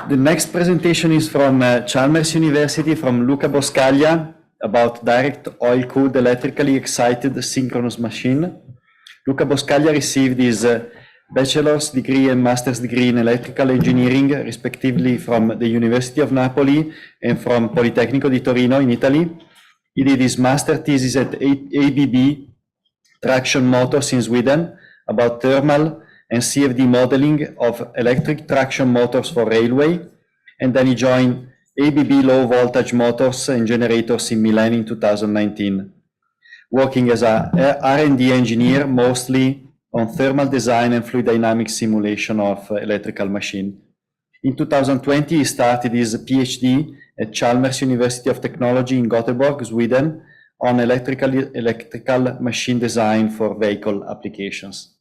The next presentation is from Chalmers University, from Luca Boscaglia, about direct oil-cooled electrically excited synchronous machine. Luca Boscaglia received his bachelor's degree and master's degree in electrical engineering, respectively from the University of Napoli and from Politecnico di Torino in Italy. He did his master thesis at ABB Traction Motors in Sweden about thermal and CFD modeling of electric traction motors for railway. And then he joined ABB Low Voltage Motors and Generators in Milan in 2019, working as a R&D engineer, mostly on thermal design and fluid dynamics simulation of electrical machine. In 2020, he started his PhD at Chalmers University of Technology in Gothenburg, Sweden, on electrical machine design for vehicle applications.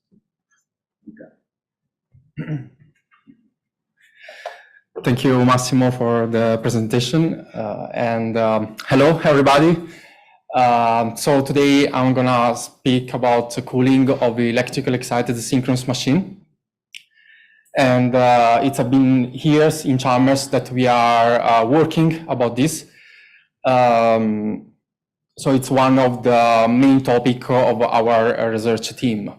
Thank you, Massimo, for the presentation. Hello, everybody. So today I'm gonna speak about the cooling of the electrically excited synchronous machine. And it's been years in Chalmers that we are working about this. So it's one of the main topic of our research team.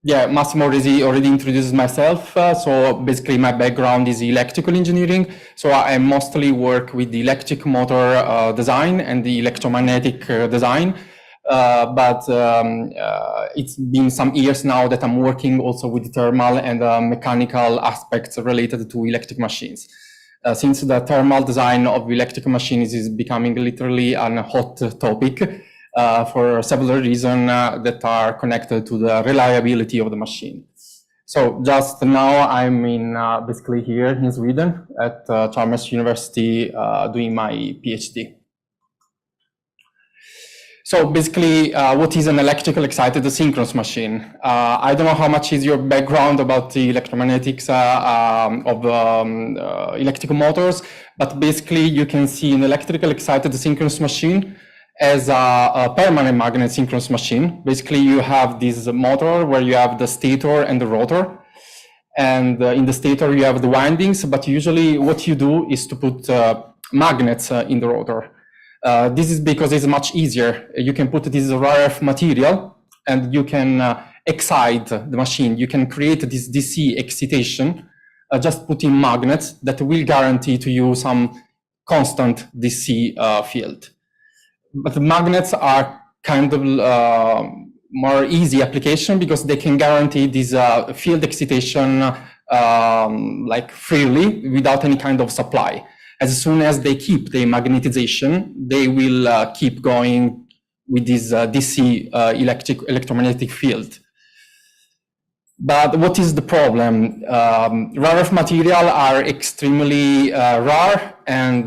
Yeah, Massimo already introduced myself. So basically my background is electrical engineering. So I mostly work with the electric motor design and the electromagnetic design. But it's been some years now that I'm working also with thermal and mechanical aspects related to electric machines. Since the thermal design of electric machines is becoming literally a hot topic, for several reasons that are connected to the reliability of the machine. So just now I'm basically here in Sweden at Chalmers University doing my PhD. So basically, what is an electrical excited synchronous machine? I don't know how much is your background about the electromagnetics of electrical motors, but basically you can see an electrical excited synchronous machine as a permanent magnet synchronous machine. Basically, you have this motor where you have the stator and the rotor. And in the stator, you have the windings, but usually what you do is to put magnets in the rotor. This is because it's much easier. You can put this rare earth material and you can excite the machine. You can create this DC excitation, just putting magnets that will guarantee to you some constant DC field. But the magnets are kind of more easy application because they can guarantee this field excitation like freely without any kind of supply. As soon as they keep the magnetization, they will keep going with this DC electromagnetic field. But what is the problem? Rare earth material are extremely rare, and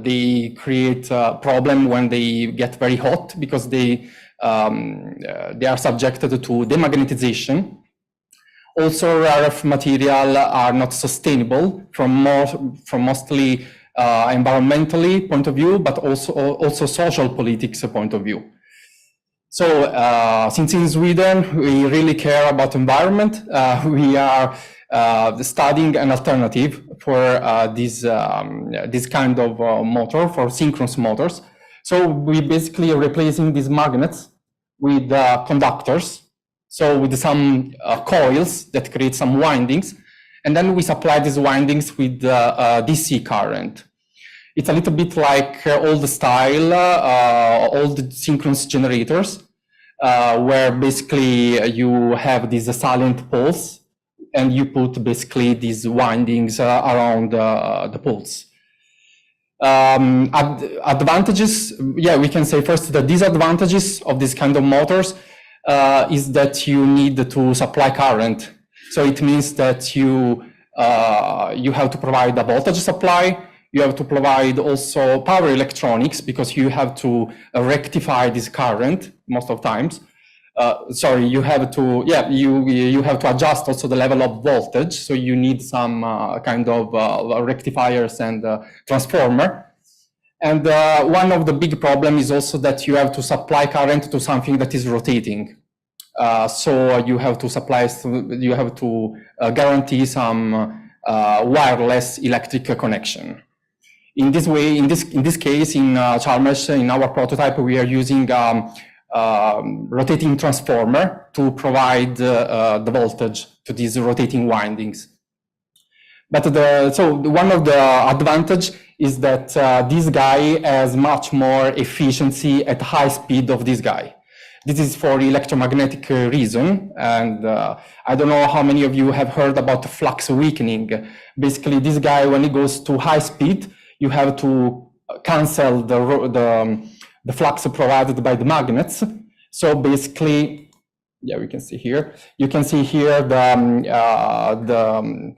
they create a problem when they get very hot because they are subjected to demagnetization. Also, rare earth material are not sustainable from mostly environmentally point of view, but also social politics point of view. So since in Sweden we really care about environment, we are studying an alternative for this kind of motor, for synchronous motors. So we basically are replacing these magnets with conductors, so with some coils that create some windings, and then we supply these windings with DC current. It's a little bit like old style, old synchronous generators, where basically you have these silent poles and you put basically these windings around the poles. Advantages, yeah, we can say first the disadvantages of this kind of motors is that you need to supply current. So it means that you have to provide a voltage supply. You have to provide also power electronics because you have to rectify this current most of times. Sorry, you have to, yeah, you have to adjust also the level of voltage. So you need some kind of rectifiers and transformer. And one of the big problems is also that you have to supply current to something that is rotating. So you have to guarantee some wireless electric connection. In this way, in this case, in Chalmers, in our prototype, we are using rotating transformer to provide the voltage to these rotating windings. But one of the advantage is that this guy has much more efficiency at high speed of this guy. This is for electromagnetic reason, and I don't know how many of you have heard about flux weakening. Basically, this guy, when he goes to high speed, you have to cancel the flux provided by the magnets. So basically, yeah, we can see here. You can see here the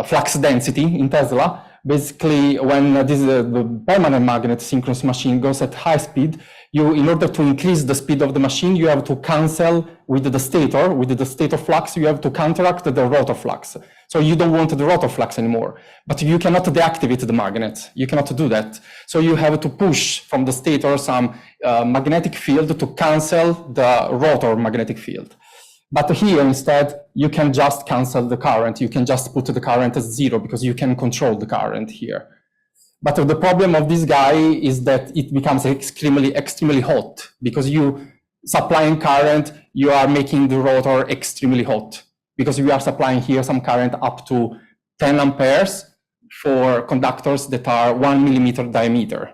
flux density in Tesla. Basically, when the permanent magnet synchronous machine goes at high speed, in order to increase the speed of the machine, you have to cancel with the stator flux, you have to counteract the rotor flux. So you don't want the rotor flux anymore, but you cannot deactivate the magnet. You cannot do that. So you have to push from the stator some magnetic field to cancel the rotor magnetic field. But here instead, you can just cancel the current. You can just put the current as 0 because you can control the current here. But the problem of this guy is that it becomes extremely hot because you supplying current, you are making the rotor extremely hot because we are supplying here some current up to 10 amperes for conductors that are 1 millimeter diameter.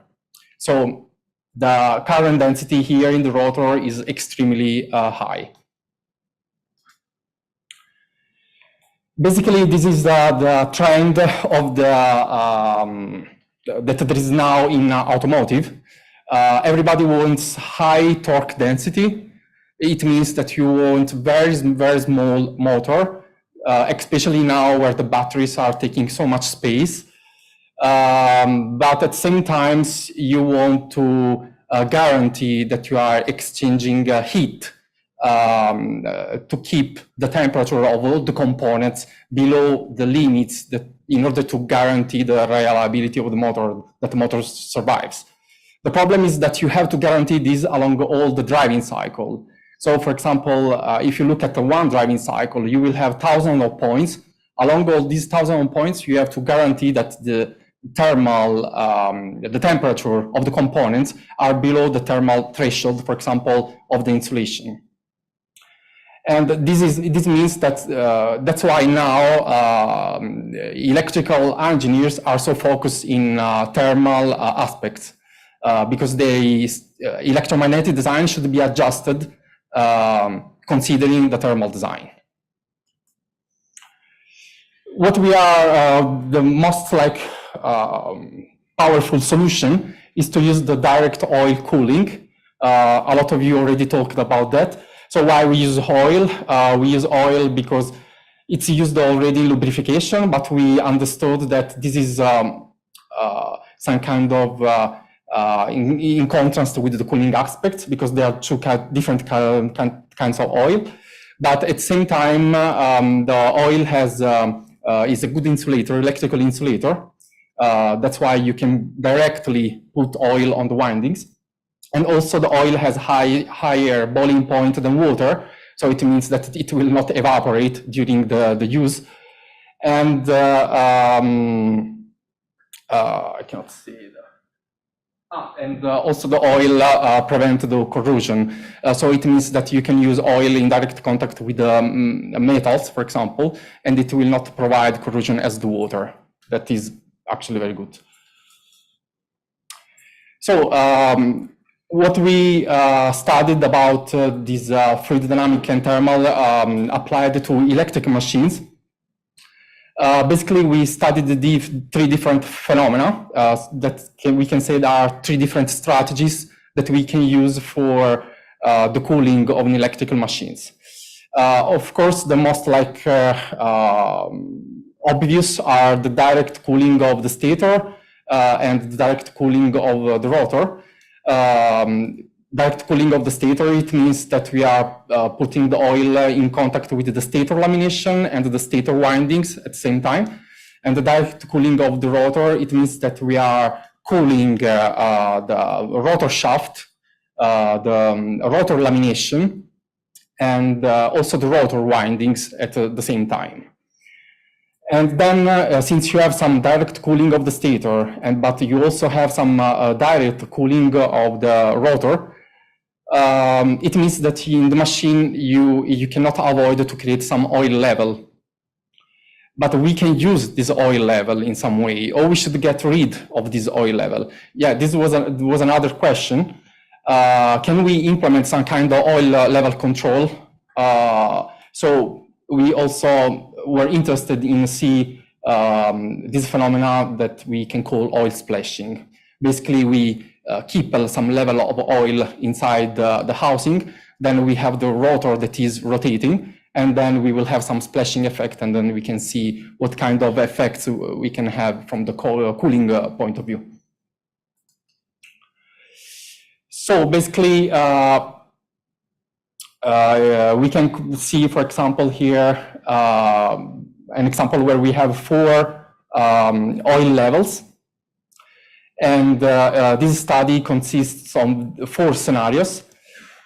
So the current density here in the rotor is extremely high. Basically, this is the trend of that there is now in automotive. Everybody wants high torque density. It means that you want very small motor, especially now where the batteries are taking so much space. But at the same time, you want to guarantee that you are exchanging heat to keep the temperature of all the components below the limits that in order to guarantee the reliability of the motor, that the motor survives. The problem is that you have to guarantee this along all the driving cycle. So for example, if you look at the one driving cycle, you will have thousands of points. Along all these thousands of points, you have to guarantee that the thermal, the temperature of the components are below the thermal threshold, for example, of the insulation. And this means that that's why now electrical engineers are so focused in thermal aspects because electromagnetic design should be adjusted considering the thermal design. What we are the most powerful solution is to use the direct oil cooling. A lot of you already talked about that. So why we use oil? We use oil because it's used already in lubrication, but we understood that this is some kind of in contrast with the cooling aspects because there are two different kinds of oil. But at the same time, the oil is a good insulator, electrical insulator. That's why you can directly put oil on the windings. And also the oil has higher boiling point than water. So it means that it will not evaporate during the use. And I cannot see that. And also the oil prevents the corrosion. So it means that you can use oil in direct contact with metals, for example, and it will not provide corrosion as the water. That is actually very good. So what we studied about this fluid dynamic and thermal applied to electric machines. Basically, we studied the three different phenomena we can say there are three different strategies that we can use for the cooling of electrical machines. Of course, the most obvious are the direct cooling of the stator and the direct cooling of the rotor. Direct cooling of the stator, it means that we are putting the oil in contact with the stator lamination and the stator windings at the same time. And the direct cooling of the rotor, it means that we are cooling the rotor shaft, the rotor lamination, and also the rotor windings at the same time. And then since you have some direct cooling of the stator, but you also have some direct cooling of the rotor, it means that in the machine you cannot avoid to create some oil level. But we can use this oil level in some way, or we should get rid of this oil level. Yeah, this was another question. Can we implement some kind of oil level control? So we also were interested in see this phenomena that we can call oil splashing. Basically, we keep some level of oil inside the housing. Then we have the rotor that is rotating, and then we will have some splashing effect, and then we can see what kind of effects we can have from the cooling point of view. So basically, we can see, for example, here, an example where we have 4 oil levels. And this study consists of 4 scenarios.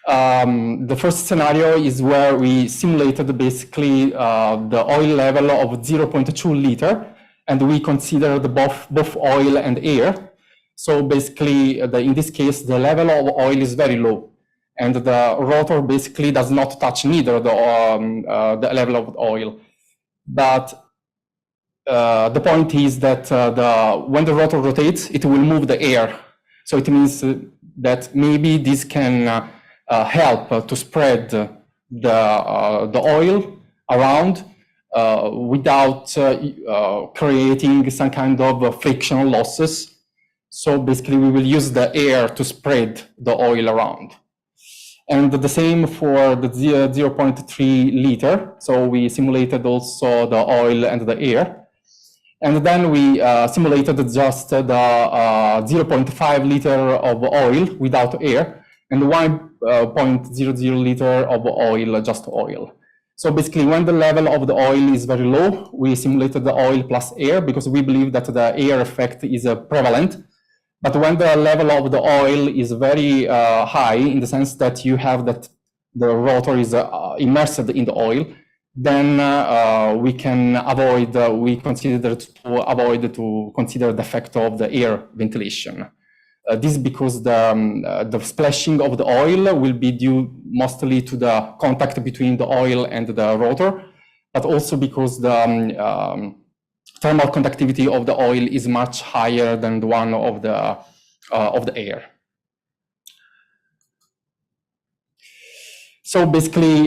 The first scenario is where we simulated basically the oil level of 0.2 liter, and we considered both oil and air. So basically, in this case, the level of oil is very low, and the rotor basically does not touch neither the level of oil. But the point is that when the rotor rotates, it will move the air. So it means that maybe this can help to spread the oil around without creating some kind of frictional losses. So basically, we will use the air to spread the oil around. And the same for the 0.3 liter. So we simulated also the oil and the air. And then we simulated just the 0.5 liter of oil without air, and 1.00 liter of oil, just oil. So basically, when the level of the oil is very low, we simulated the oil plus air because we believe that the air effect is prevalent. But when the level of the oil is very high, in the sense that you have that the rotor is immersed in the oil, then we can avoid, we consider to avoid to consider the effect of the air ventilation. This is because the splashing of the oil will be due mostly to the contact between the oil and the rotor, but also because the thermal conductivity of the oil is much higher than the one of the air. So basically,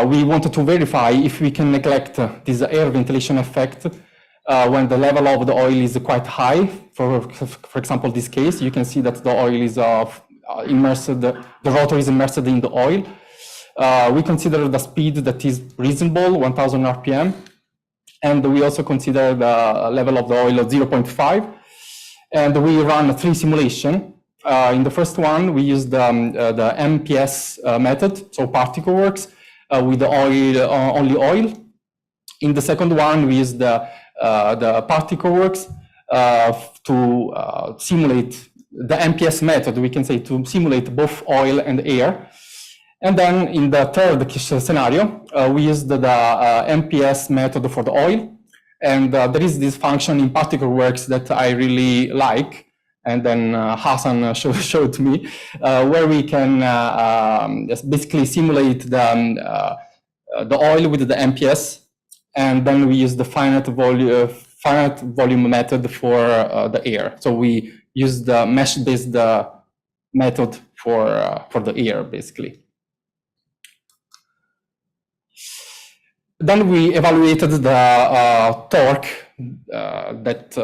we wanted to verify if we can neglect this air ventilation effect when the level of the oil is quite high. For example, this case, you can see that the oil is immersed, the rotor is immersed in the oil. We consider the speed that is reasonable, 1000 RPM. And we also consider the level of the oil of 0.5. And we run 3 simulations. In the first one, we use the MPS method, so Particleworks, with the oil, only oil. In the second one, we use the Particleworks to simulate the MPS method, we can say, to simulate both oil and air. And then in the third scenario, we used the MPS method for the oil. And there is this function in Particleworks that I really like. And then Hassan showed to me, where we can basically simulate the oil with the MPS. And then we use the finite volume method for the air. So we use the mesh-based method for the air, basically. Then we evaluated the torque that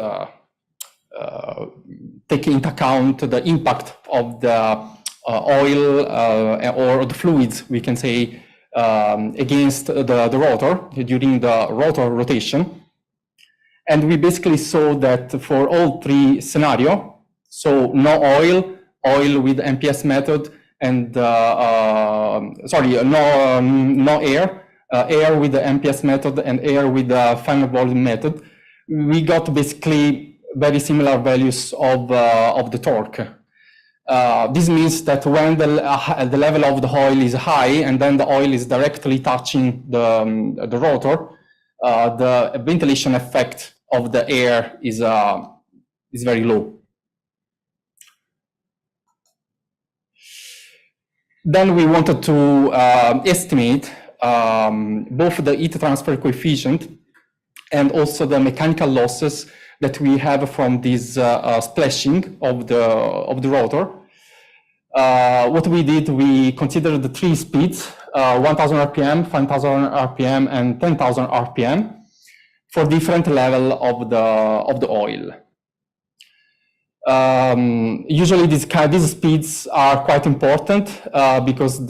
take into account the impact of the oil or the fluids, we can say, against the rotor during the rotor rotation. And we basically saw that for all 3 scenarios, so no oil, oil with MPS method, and no air, air with the MPS method and air with the finite volume method, we got basically very similar values of the torque. This means that when the level of the oil is high and then the oil is directly touching the rotor, the ventilation effect of the air is very low. Then we wanted to estimate both the heat transfer coefficient and also the mechanical losses that we have from this splashing of the rotor. What we did, we considered the 3 speeds, 1000 RPM, 5000 RPM, and 10,000 RPM for different level of the oil. Usually these speeds are quite important because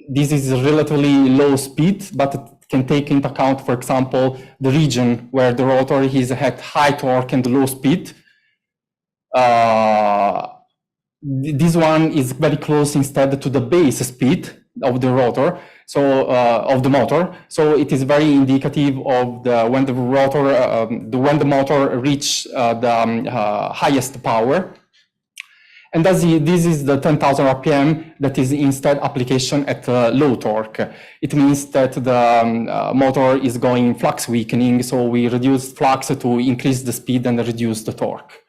this is a relatively low speed, but it can take into account, for example, the region where the rotor is at high torque and low speed. This one is very close instead to the base speed of the rotor, so of the motor. So it is very indicative of when the motor reach the highest power. And this is the 10,000 RPM that is instead application at low torque. It means that the motor is going flux weakening, so we reduce flux to increase the speed and reduce the torque.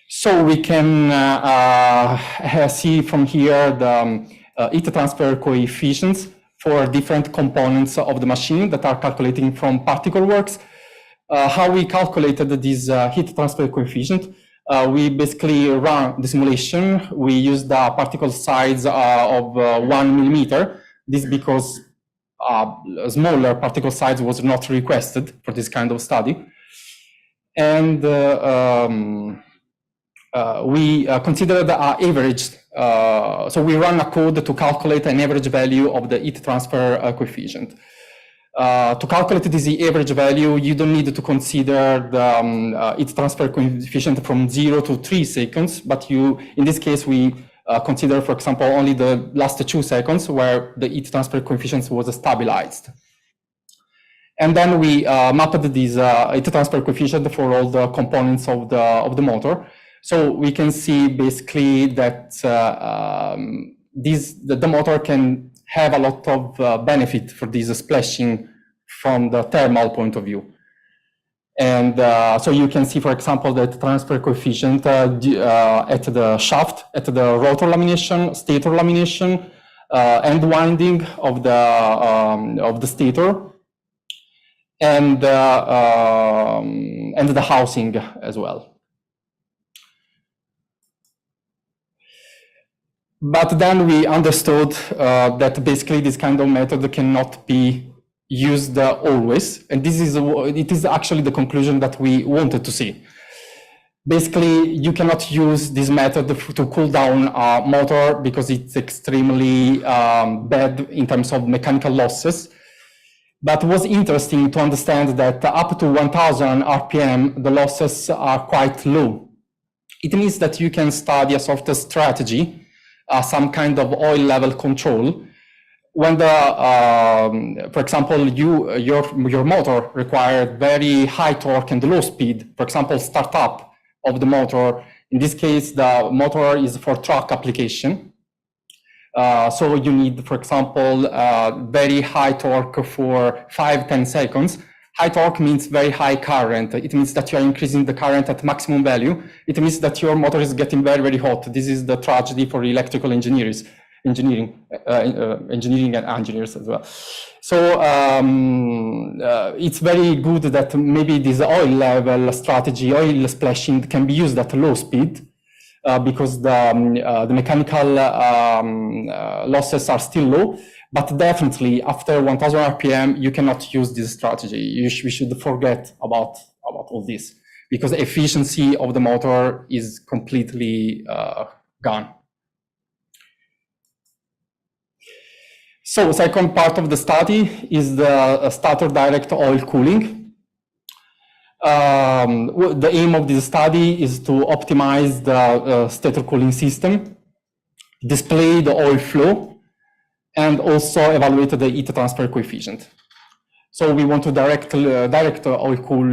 So we can see from here the heat transfer coefficients for different components of the machine that are calculating from Particleworks. How we calculated this heat transfer coefficient, we basically run the simulation. We used the particle size of 1 millimeter. This because a smaller particle size was not requested for this kind of study. And we considered the average. So we run a code to calculate an average value of the heat transfer coefficient. To calculate this average value, you don't need to consider the heat transfer coefficient from 0 to 3 seconds, but in this case, we consider, for example, only the last 2 seconds where the heat transfer coefficient was stabilized. And then we mapped this heat transfer coefficient for all the components of the motor. So we can see basically that the motor can have a lot of benefit for this splashing from the thermal point of view. And so you can see, for example, that transfer coefficient at the shaft, at the rotor lamination, stator lamination, end winding of the stator, and the housing as well. But then we understood that basically this kind of method cannot be used always, and it is actually the conclusion that we wanted to see. Basically, you cannot use this method to cool down a motor because it's extremely bad in terms of mechanical losses. But it was interesting to understand that up to 1000 RPM, the losses are quite low. It means that you can study a sort of strategy, some kind of oil level control. When for example, your motor required very high torque and low speed, for example, startup of the motor. In this case, the motor is for truck application. So you need, for example, very high torque for 5-10 seconds. High torque means very high current. It means that you are increasing the current at maximum value. It means that your motor is getting very, very hot. This is the tragedy for electrical engineering and engineers as well. So it's very good that maybe this oil level strategy, oil splashing, can be used at low speed because the mechanical losses are still low. But definitely after 1000 RPM, you cannot use this strategy. We should forget about all this because efficiency of the motor is completely gone. So second part of the study is the stator direct oil cooling. The aim of this study is to optimize the stator cooling system, display the oil flow, and also evaluate the heat transfer coefficient. So we want to direct oil cool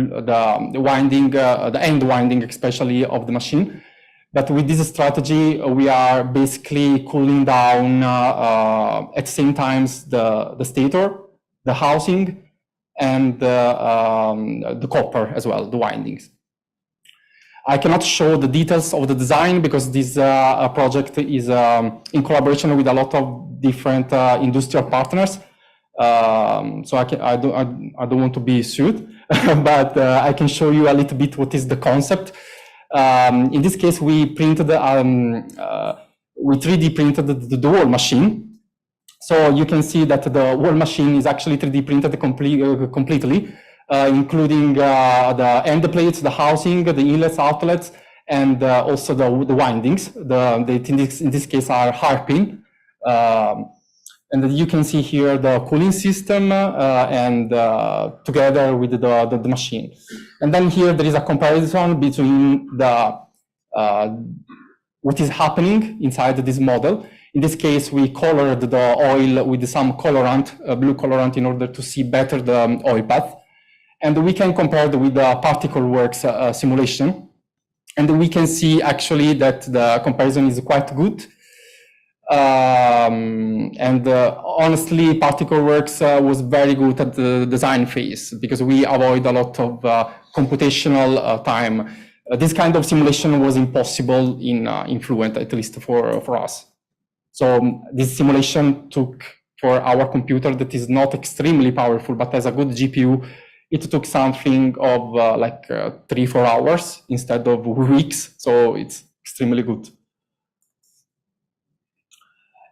the winding, the end winding, especially of the machine. But with this strategy, we are basically cooling down at the same time the stator, the housing, and the copper as well, the windings. I cannot show the details of the design because this project is in collaboration with a lot of different industrial partners. So I don't want to be sued, but I can show you a little bit what is the concept. In this case, we printed, we 3D printed the whole machine. So you can see that the whole machine is actually 3D printed completely, including the end plates, the housing, the inlets, outlets, and also the windings. In this case are hairpin. And you can see here the cooling system and together with the machine. And then here there is a comparison between what is happening inside this model. In this case, we colored the oil with some colorant, blue colorant, in order to see better the oil path. And we can compare it with the Particleworks simulation. And we can see actually that the comparison is quite good. Honestly, Particleworks was very good at the design phase because we avoid a lot of computational time. This kind of simulation was impossible in Fluent, at least for us. So this simulation took, for our computer that is not extremely powerful, but has a good GPU, it took something of like 3-4 hours instead of weeks. So it's extremely good.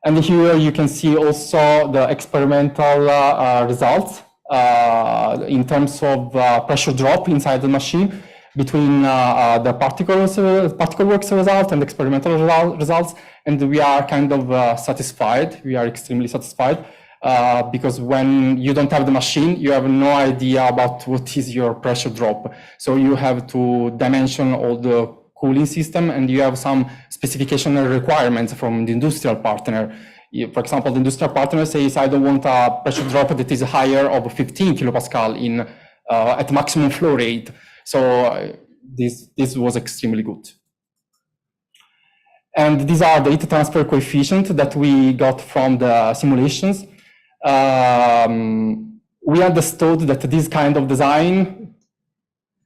And here you can see also the experimental results in terms of pressure drop inside the machine between the Particleworks result and experimental results. And we are kind of satisfied. We are extremely satisfied because when you don't have the machine, you have no idea about what is your pressure drop. So you have to dimension all the cooling system, and you have some specification requirements from the industrial partner. For example, the industrial partner says, I don't want a pressure drop that is higher of 15 kilopascal at maximum flow rate. So this was extremely good. And these are the heat transfer coefficient that we got from the simulations. We understood that this kind of design,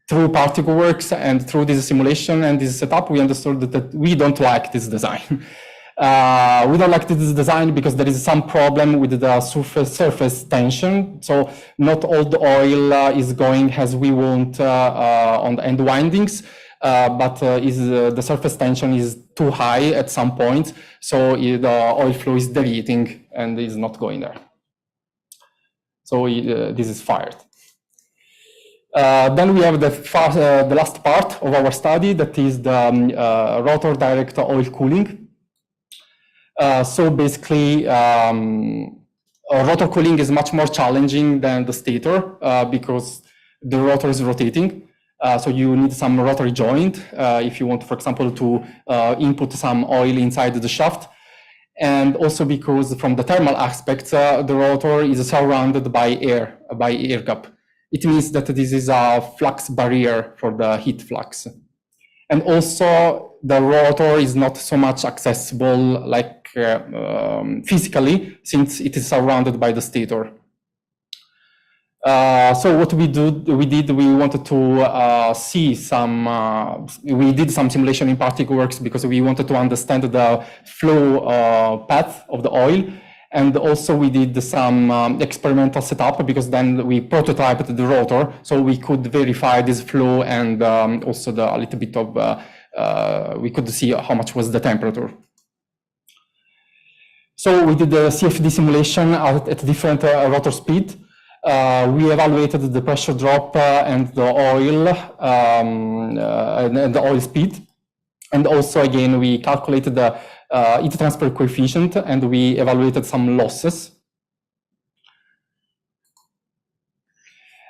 through Particleworks and through this simulation and this setup, we understood that we don't like this design. We don't like this design because there is some problem with the surface tension. So not all the oil is going as we want on the end windings, but the surface tension is too high at some point. So the oil flow is deviating and is not going there. So this is fired. Then we have the last part of our study, that is the rotor direct oil cooling. So basically, rotor cooling is much more challenging than the stator because the rotor is rotating. So you need some rotary joint if you want, for example, to input some oil inside the shaft. And also because from the thermal aspects, the rotor is surrounded by air gap. It means that this is a flux barrier for the heat flux. And also the rotor is not so much accessible like physically, since it is surrounded by the stator. So what we wanted to see some, we did some simulation in Particleworks because we wanted to understand the flow path of the oil. And also we did some experimental setup because then we prototyped the rotor, so we could verify this flow and also a little bit of, we could see how much was the temperature. So we did the CFD simulation at different rotor speed. We evaluated the pressure drop and the oil and the oil speed. And also again, we calculated the heat transfer coefficient and we evaluated some losses.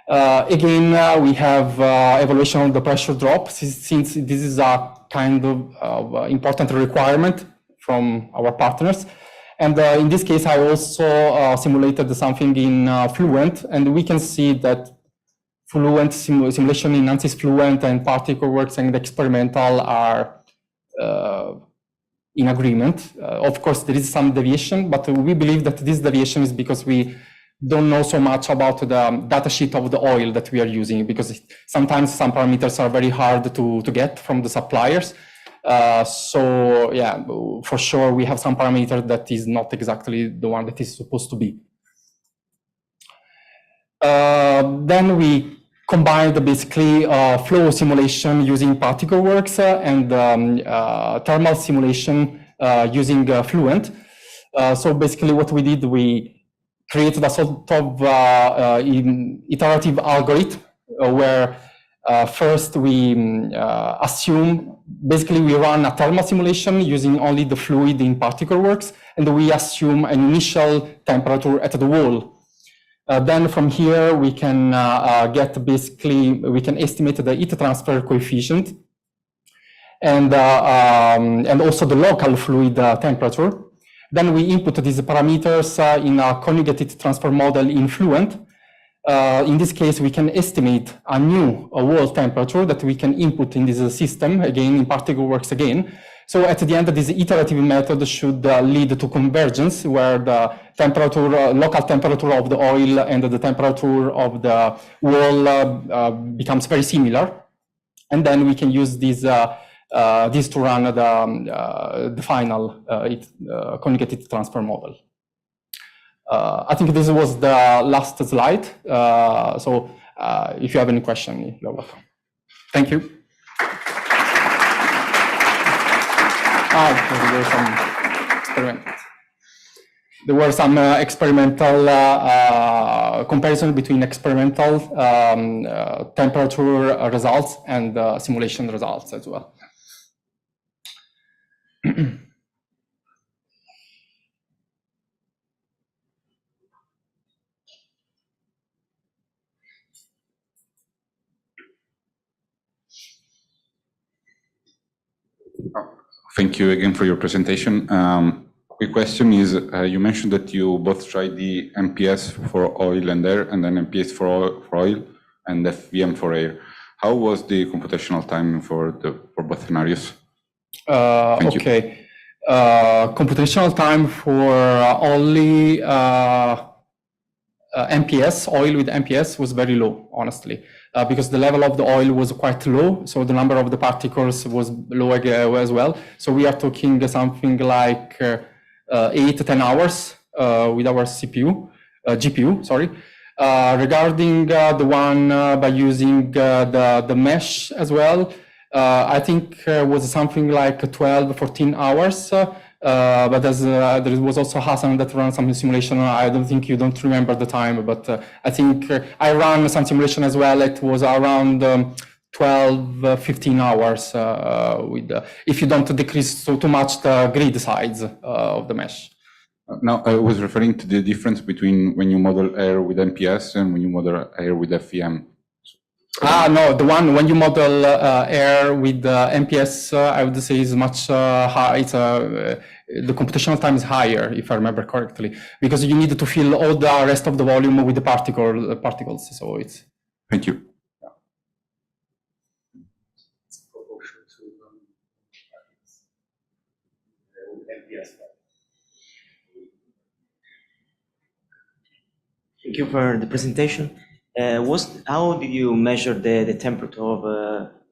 Again, we have evaluation of the pressure drop, since this is a kind of important requirement from our partners. And in this case, I also simulated something in Fluent, and we can see that Fluent simulation in ANSYS Fluent and Particleworks and experimental are in agreement. Of course, there is some deviation, but we believe that this deviation is because we don't know so much about the datasheet of the oil that we are using, because sometimes some parameters are very hard to get from the suppliers. So yeah, for sure, we have some parameter that is not exactly the one that is supposed to be. Then we combined basically flow simulation using Particleworks and thermal simulation using Fluent. So basically what we did, we created a sort of iterative algorithm where first we assume, basically we run a thermal simulation using only the fluid in Particleworks, and we assume an initial temperature at the wall. Then from here, we can we can estimate the heat transfer coefficient and also the local fluid temperature. Then we input these parameters in a conjugated transfer model in Fluent. In this case, we can estimate a new wall temperature that we can input in this system, again, in Particleworks again. So at the end, this iterative method should lead to convergence, where the temperature, local temperature of the oil and the temperature of the wall becomes very similar. And then we can use this to run the final conjugated transfer model. I think this was the last slide. So if you have any question, you're welcome. Thank you. There were some experimental comparison between experimental temperature results and simulation results as well. Thank you again for your presentation. Quick question is, you mentioned that you both tried the MPS for oil and air, and then MPS for oil and FVM for air. How was the computational time for both scenarios? Okay. Computational time for only MPS, oil with MPS, was very low, honestly, because the level of the oil was quite low, so the number of the particles was low as well. So we are talking something like 8 to 10 hours with our GPU, sorry. Regarding the one by using the mesh as well, I think was something like 12, 14 hours. But there was also Hassan that ran some simulation. I don't think you don't remember the time, but I think I ran some simulation as well. It was around 12, 15 hours with if you don't decrease too much the grid size of the mesh. Now, I was referring to the difference between when you model air with MPS and when you model air with FEM. No, the one when you model air with MPS, I would say is much high. It's the computational time is higher, if I remember correctly, because you need to fill all the rest of the volume with the particles. So it's. Thank you. Thank you for the presentation. How did you measure the temperature of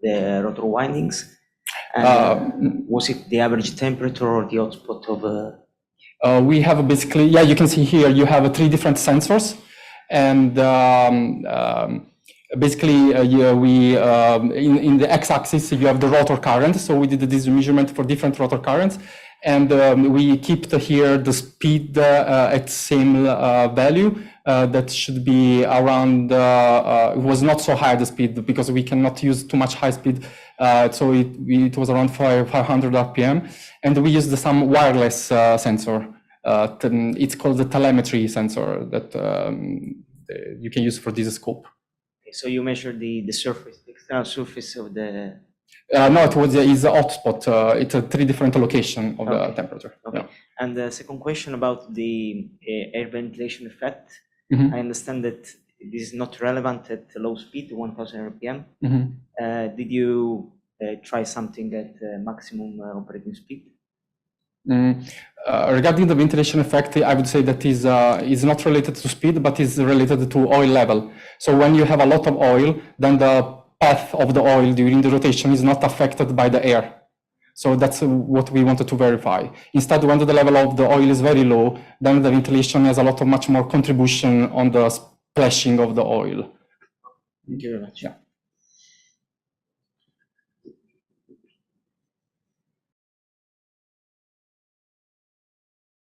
the rotor windings? And, was it the average temperature or the output of? We have basically, yeah, you can see here you have 3 different sensors, and basically we in the x-axis you have the rotor current. So we did this measurement for different rotor currents, and we kept here the speed at same value. That should be around, it was not so high the speed because we cannot use too much high speed. So it was around 500 RPM. And we used some wireless sensor. It's called the telemetry sensor that you can use for this scope. So you measure the surface, the external surface of the... No, it's a hotspot. It's a 3 different location of the temperature. Okay. Yeah. And the second question about the air ventilation effect. Mm-hmm. I understand that this is not relevant at low speed, 1000 RPM. Mm-hmm. Did you try something at maximum operating speed? Regarding the ventilation effect, I would say that is not related to speed, but is related to oil level. So when you have a lot of oil, then the path of the oil during the rotation is not affected by the air. So that's what we wanted to verify. Instead, when the level of the oil is very low, then the ventilation has a lot of much more contribution on the splashing of the oil. Thank you very much. Yeah.